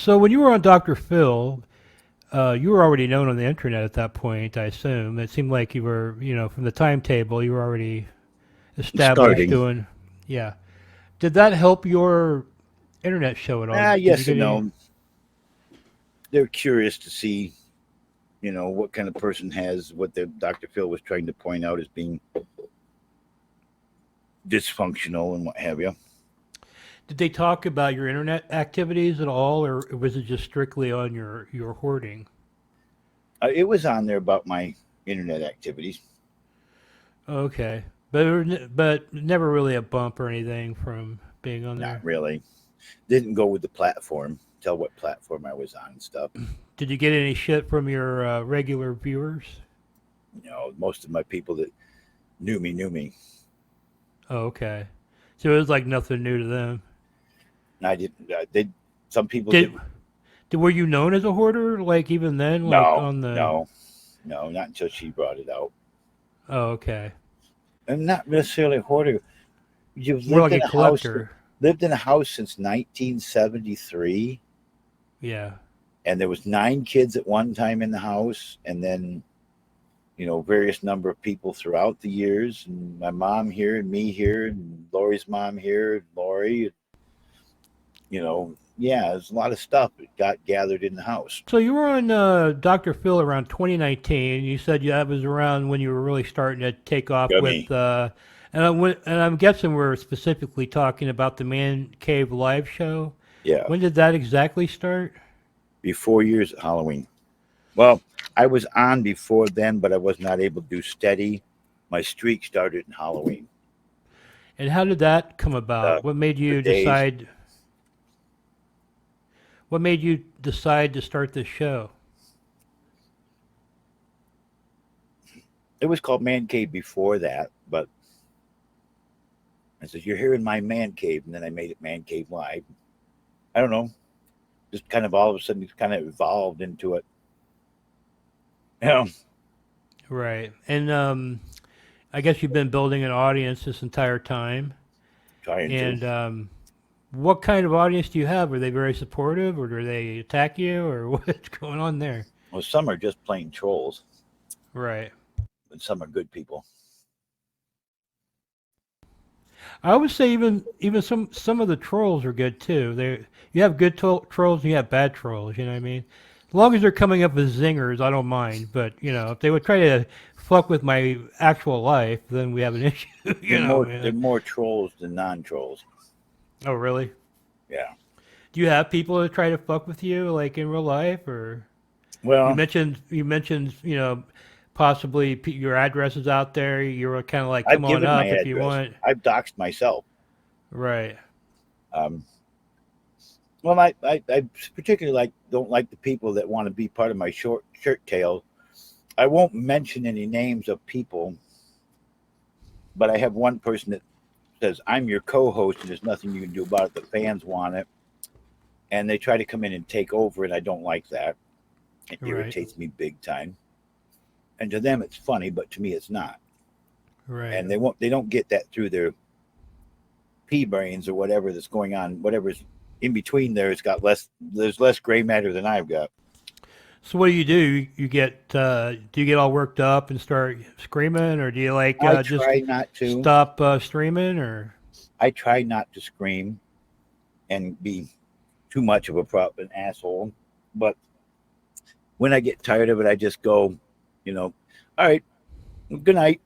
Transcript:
So when you were on Dr. Phil, you were already known on the internet at that point, I assume. It seemed like you were, from the timetable, you were already established Starting. doing. Yeah. Did that help your internet show at all? Did you Yes get and any? no. They're curious to see, what kind of person has what the Dr. Phil was trying to point out as being dysfunctional and what have you. Did they talk about your internet activities at all, or was it just strictly on your hoarding? It was on there about my internet activities. Okay, but never really a bump or anything from being on Not there. really. Didn't go with the platform. Tell what platform I was on and stuff. Did you get any shit from your regular viewers? Most of my people that knew me. Oh, okay. So it was like nothing new to them. And I didn't. They Some people Did, didn't. were you known as a hoarder? Like even then, like No, on the. no, no, not until she brought it out. Oh, okay. I'm not necessarily a hoarder. You've More lived like in a a house collector. since 1973, Yeah. and there was 9 kids at one time in the house, and then various number of people throughout the years, and my mom here, and me here, and Lori's mom here, and Lori. Yeah, there's a lot of stuff that got gathered in the house. So you were on Dr. Phil around 2019. You said that was around when you were really starting to take off Gummy. with, and I'm guessing we're specifically talking about the Man Cave live show. Yeah, When did that exactly start? be 4 years at Halloween. Well, I was on before then, but I was not able to do steady. My streak started in Halloween. And how did that come Uh, about? What made for you days. decide? What made you decide to start this show? It was called Man Cave before that, but I said, "You're here in my man cave," and then I made it Man Cave Live. I don't know, just kind of all of a sudden, it kind of evolved into it. You know, Right. And I guess you've been building an audience this entire time. trying to. And what kind of audience do you have? Are they very supportive, or do they attack you, or what's going on there? Well, some are just plain trolls, Right. and some are good people. I would say even some of the trolls are good too. They you have good trolls and you have bad trolls. You know what I mean? As long as they're coming up with zingers, I don't mind. But if they would try to fuck with my actual life, then we have an issue. They're more trolls than non-trolls. Oh, really? Yeah. Do you have people that try to fuck with you like in real life, or Well, you mentioned possibly your address is out there. You were kind of like, I've come on given my up if you address. want. I've doxed myself. Right. Um, well, I particularly don't like the people that want to be part of my short shirt tail. I won't mention any names of people, but I have one person that says, "I'm your co-host, and there's nothing you can do about it. The fans want it," and they try to come in and take over, and I don't like that. It Right. irritates me big time. And to them, it's funny, but to me, it's not. Right. And they don't get that through their pea brains or whatever that's going on. Whatever's in between there, there's less gray matter than I've got. So what do? You get do you get all worked up and start screaming, or do you like I just try not to. stop streaming, or I try not to scream and be too much of an asshole. But when I get tired of it, I just go, you know, all right, good night.